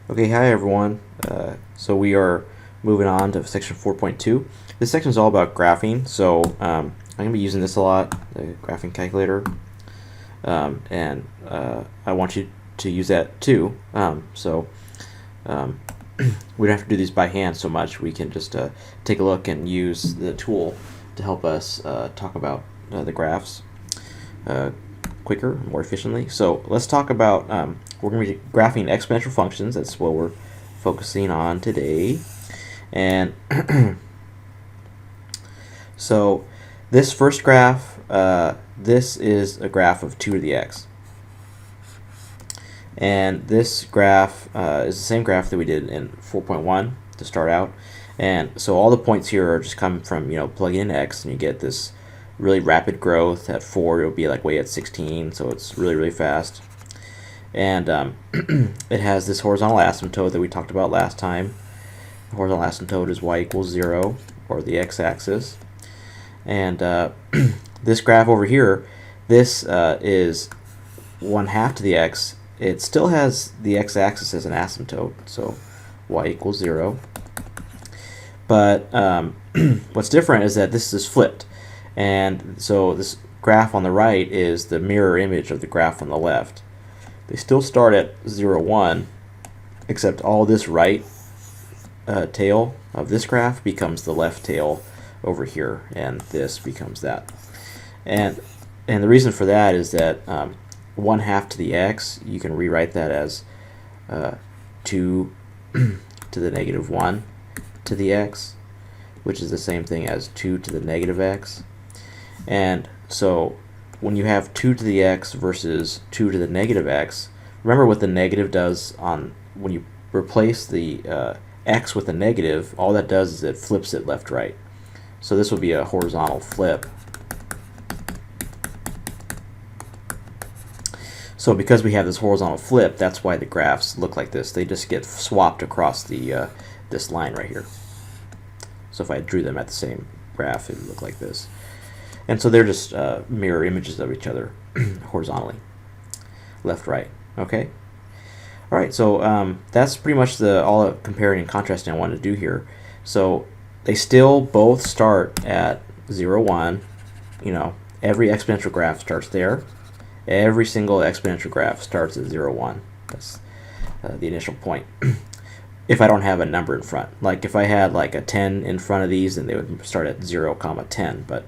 Okay, hi everyone. So we are moving on to section 4.2. This section is all about graphing, so I'm going to be using this a lot, the graphing calculator, and I want you to use that too. We don't have to do these by hand so much. We can just take a look and use the tool to help us talk about the graphs quicker, more efficiently. So let's talk about, we're going to be graphing exponential functions. That's what we're focusing on today. And so this first graph, this is a graph of 2 to the x. And this graph is the same graph that we did in 4.1 to start out. And so all the points here are just come from, plugging in x, and you get this really rapid growth. At 4, it'll be like way at 16, so it's really, really fast. And it has this horizontal asymptote that we talked about last time. The horizontal asymptote is y equals 0, or the x-axis. And this graph over here, this is 1/2 to the x. It still has the x-axis as an asymptote, so y equals 0. But what's different is that this is flipped. And so this graph on the right is the mirror image of the graph on the left. They still start at 0, 1, except all this right tail of this graph becomes the left tail over here, and this becomes that. And the reason for that is that 1/2 to the x, you can rewrite that as 2 to the negative 1 to the x, which is the same thing as 2 to the negative x. And so when you have 2 to the x versus 2 to the negative x, remember what the negative does when you replace the x with a negative, all that does is it flips it left right. So this will be a horizontal flip. So because we have this horizontal flip, that's why the graphs look like this. They just get swapped across the this line right here. So if I drew them at the same graph, it would look like this. And so they're just mirror images of each other horizontally, left, right. Okay. All right. So that's pretty much all the comparing and contrasting I wanted to do here. So they still both start at 0, 1. Every exponential graph starts there. Every single exponential graph starts at 0, 1. That's the initial point. If I don't have a number in front, like if I had like a 10 in front of these, then they would start at 0, 10. But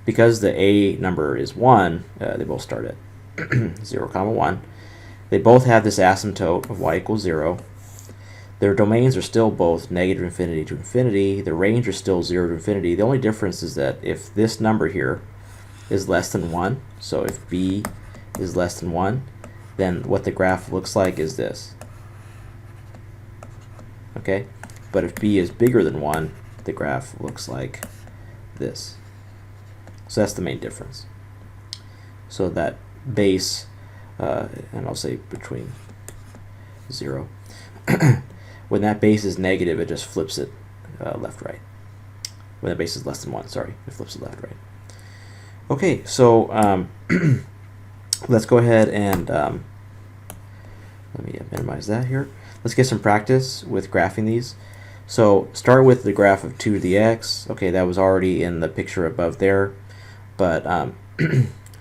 because the a number is 1, they both start at 0, 1. They both have this asymptote of y equals 0. Their domains are still both negative infinity to infinity. The range is still 0 to infinity. The only difference is that if this number here is less than 1, so if b is less than 1, then what the graph looks like is this. Okay? But if b is bigger than 1, the graph looks like this. So that's the main difference. So that base, and I'll say between 0, when that base is negative, it just flips it left, right. When the base is less than 1, sorry, it flips it left, right. Okay, so let's go ahead and let me minimize that here. Let's get some practice with graphing these. So start with the graph of 2 to the x. Okay, that was already in the picture above there. But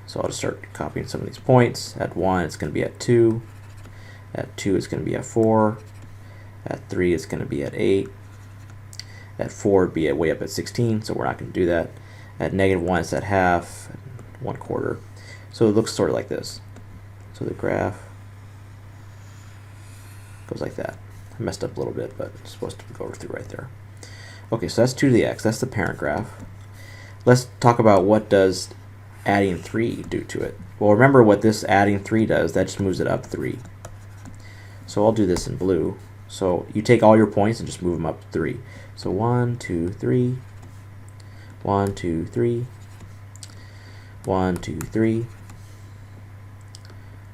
so I'll just start copying some of these points. At 1, it's going to be at 2. At 2, it's going to be at 4. At 3, it's going to be at 8. At 4, it'd be way up at 16, so we're not going to do that. At negative 1, it's at half, 1/4. So it looks sort of like this. So the graph goes like that. I messed up a little bit, but it's supposed to go through right there. Okay, so that's 2 to the x. That's the parent graph. Let's talk about what does adding 3 do to it. Well, remember what this adding 3 does. That just moves it up 3. So I'll do this in blue. So you take all your points and just move them up 3. So 1, 2, 3. 1, 2, 3. 1, 2, 3.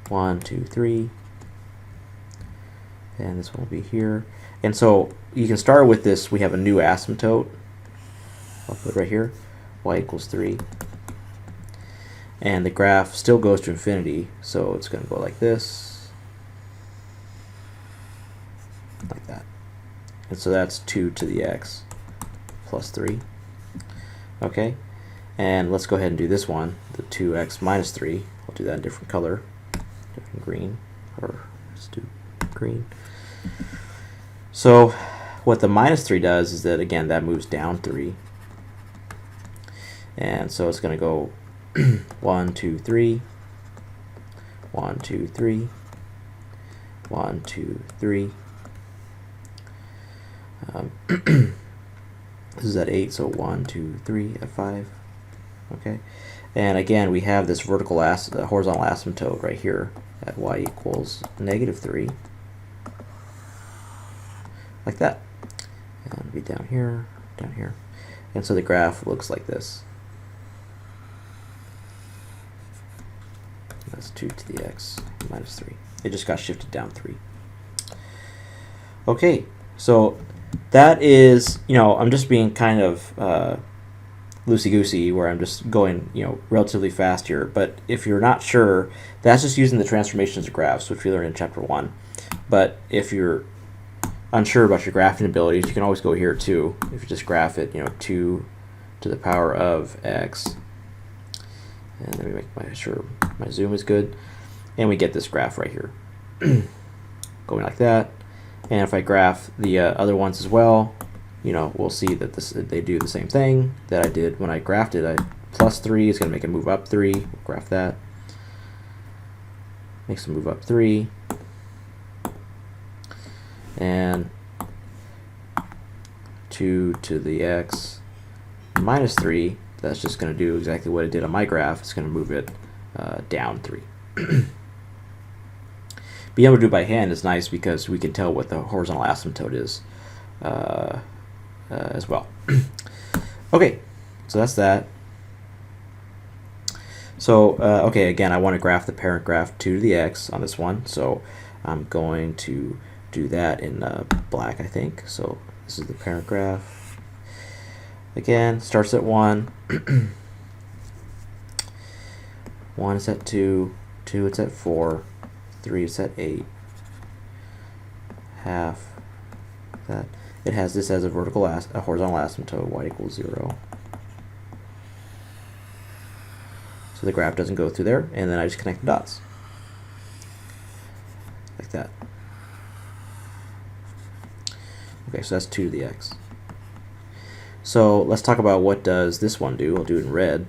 1, 2, 3. And this one will be here. And so you can start with this. We have a new asymptote. I'll put it right here. Y equals 3. And the graph still goes to infinity, so it's going to go like this. like that. And so that's 2 to the x plus 3. Okay, and let's go ahead and do this one, the 2x minus 3. We'll do that in a different color, different green, or let's do green. So what the minus 3 does is that, again, that moves down 3. And so it's going to go 1, 2, 3, 1, 2, 3, 1, 2, 3. This is at 8, so 1, 2, 3 at 5. Okay, and again we have this horizontal asymptote right here at y equals -3, like that. And it'll be down here, and so the graph looks like this. That's 2 to the x minus 3. It just got shifted down 3. Okay, so that is, I'm just being kind of loosey-goosey, where I'm just going, relatively fast here. But if you're not sure, that's just using the transformations of graphs, which we learned in Chapter 1. But if you're unsure about your graphing abilities, you can always go here too. If you just graph it, 2 to the power of x. And let me make sure my zoom is good. And we get this graph right here, going like that. And if I graph the other ones as well, we'll see that they do the same thing that I did when I graphed it. Plus 3 is going to make it move up 3. We'll graph that. Makes it move up 3. And 2 to the x minus 3, that's just going to do exactly what it did on my graph. It's going to move it down 3. Being able to do it by hand is nice because we can tell what the horizontal asymptote is as well. Okay, so that's that. So, okay, again, I want to graph the parent graph 2 to the x on this one, so I'm going to do that in black, I think. So this is the parent graph. Again, starts at 1. 1 is at 2, 2 it's at 4, 3 is at 8, half that. It has this as a horizontal asymptote, y equals 0. So the graph doesn't go through there, and then I just connect the dots. Like that. Okay, so that's 2 to the x. So let's talk about what does this one do. I'll do it in red.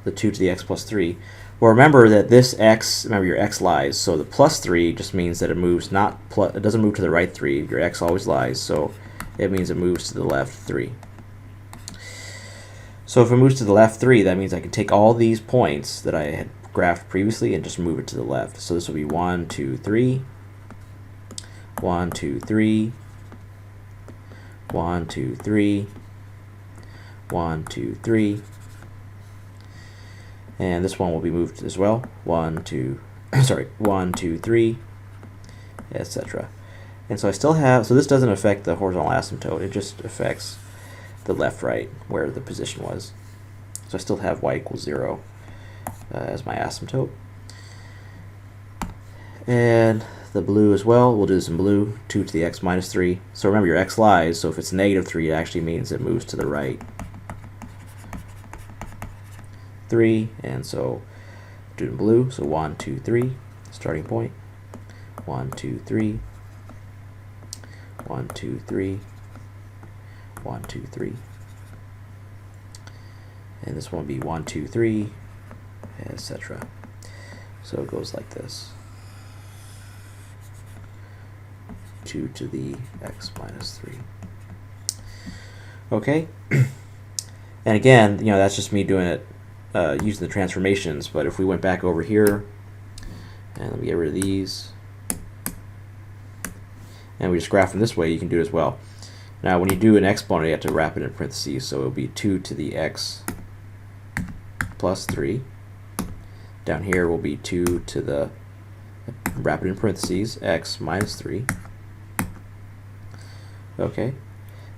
The 2 to the x plus 3. Well, remember that this x, remember your x lies, so the plus 3 just means that it moves it doesn't move to the right 3. Your x always lies, so it means it moves to the left 3. So if it moves to the left 3, that means I can take all these points that I had graphed previously and just move it to the left. So this will be 1, 2, 3, 1, 2, 3, 1, 2, 3, 1, 2, 3. And this one will be moved as well. 1, 2, 1, 2, 3, etc. And so I still have, so this doesn't affect the horizontal asymptote, it just affects the left, right, where the position was. So I still have y equals 0 as my asymptote. And the blue as well, we'll do this in blue, 2 to the x minus 3. So remember your x lies, so if it's -3, it actually means it moves to the right 3, and so do it in blue. So 1, 2, 3, starting point. 1, 2, 3, 1, 2, 3, 1, 2, 3. And this one will be 1, 2, 3, etc. So it goes like this. 2 to the x minus 3. Okay. And again, that's just me doing it using the transformations, but if we went back over here, and let me get rid of these, and we just graph them this way, you can do it as well. Now when you do an exponent, you have to wrap it in parentheses, so it'll be 2 to the x plus 3. Down here will be 2 to the, wrap it in parentheses, x minus 3. Okay,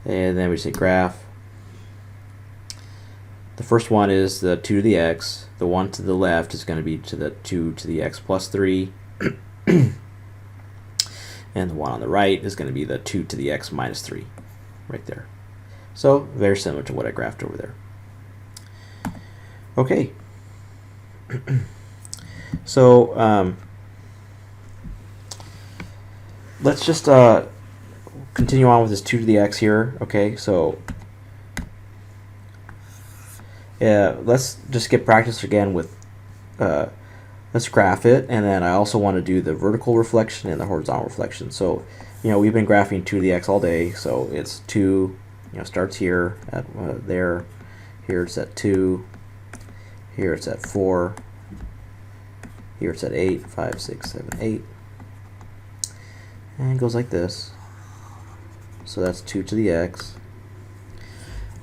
and then we say graph. The first one is the 2 to the x. The one to the left is going to be to the 2 to the x plus 3. and the one on the right is going to be the 2 to the x minus 3 right there. So very similar to what I graphed over there. Okay. So let's just continue on with this 2 to the x here. Okay, so let's just get practice again with let's graph it, and then I also want to do the vertical reflection and the horizontal reflection. So we've been graphing 2 to the x all day, so it's 2, starts here at there, here it's at 2, here it's at 4, here it's at 8, 5, 6, 7, 8, and it goes like this. So that's 2 to the x.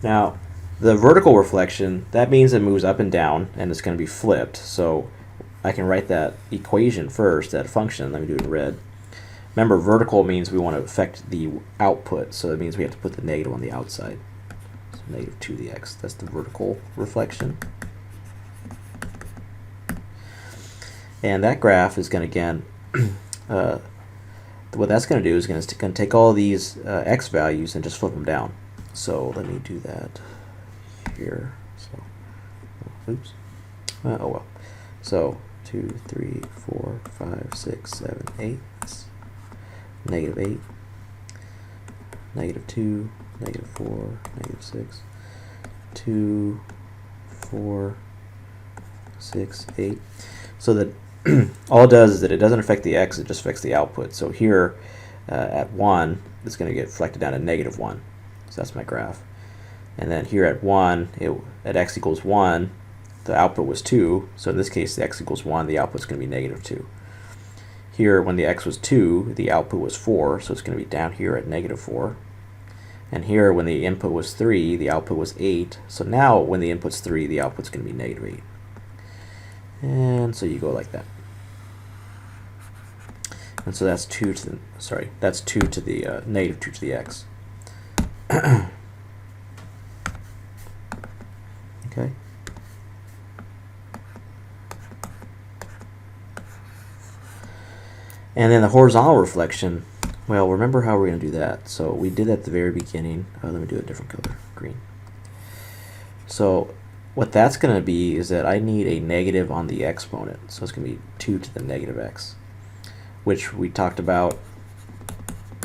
Now the vertical reflection, that means it moves up and down, and it's going to be flipped. So I can write that equation first, that function. Let me do it in red. Remember, vertical means we want to affect the output, so it means we have to put the negative on the outside. So negative 2 to the x, that's the vertical reflection. And that graph is going to, again, what that's going to do is going to take all these x values and just flip them down. So let me do that here. So, oops. Oh well. So 2, 3, 4, 5, 6, 7, 8. Negative 8. Negative 2. Negative 4. Negative 6. 2, 4, 6, 8. So that all it does is that it doesn't affect the x, it just affects the output. So here at 1, it's going to get reflected down to negative 1. So that's my graph. And then here at 1, at x equals 1, the output was 2. So in this case, the x equals 1, the output's going to be negative 2. Here, when the x was 2, the output was 4, so it's going to be down here at negative 4. And here, when the input was 3, the output was 8. So now, when the input's 3, the output's going to be negative 8. And so you go like that. And so that's 2 to the, that's 2 to the negative 2 to the x. Okay. And then the horizontal reflection, well, remember how we're going to do that. So we did that at the very beginning. Let me do a different color, green. So what that's going to be is that I need a negative on the exponent. So it's going to be 2 to the negative x, which we talked about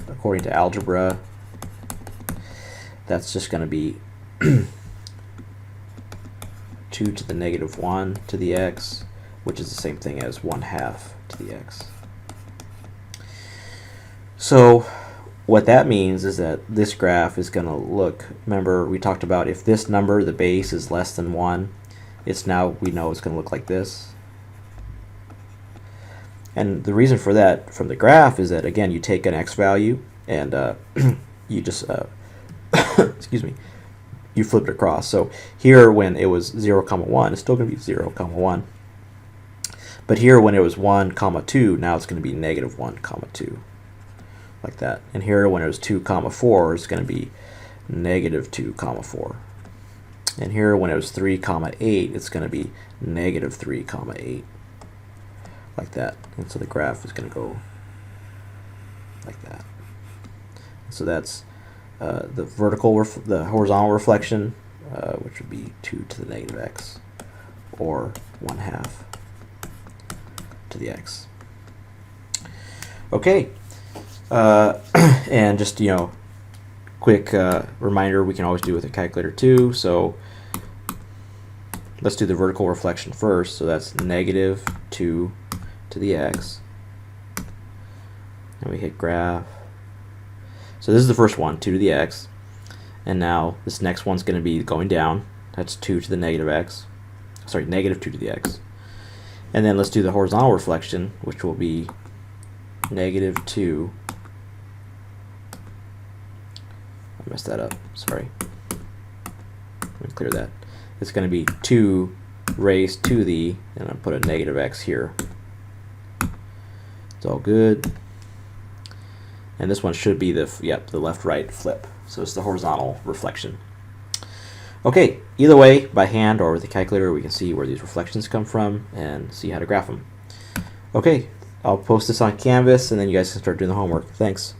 according to algebra. That's just going to be 2 to the negative 1 to the x, which is the same thing as 1/2 to the x. So what that means is that this graph is going to look, remember we talked about if this number, the base, is less than 1, we know it's going to look like this. And the reason for that from the graph is that, again, you take an x value and you just, excuse me, you flip it across. So here when it was 0, 1, it's still going to be 0, 1. But here when it was 1, 2, now it's going to be negative 1, 2. Like that. And here when it was 2, 4, it's going to be negative 2, 4. And here when it was 3, 8, it's going to be negative 3, 8. Like that. And so the graph is going to go like that. So that's the horizontal reflection, which would be 2 to the negative x, or 1/2 to the x. Okay. And just, quick reminder, we can always do it with a calculator too. So let's do the vertical reflection first. So that's negative 2 to the x. And we hit graph. So this is the first one, 2 to the x. And now this next one's going to be going down. That's 2 to the negative x. Sorry, negative 2 to the x. And then let's do the horizontal reflection, which will be negative 2. I messed that up, sorry. Let me clear that. It's going to be 2 raised to the, and I'll put a negative x here. It's all good. And this one should be the left-right flip. So it's the horizontal reflection. Okay, either way, by hand or with a calculator, we can see where these reflections come from and see how to graph them. Okay, I'll post this on Canvas, and then you guys can start doing the homework. Thanks.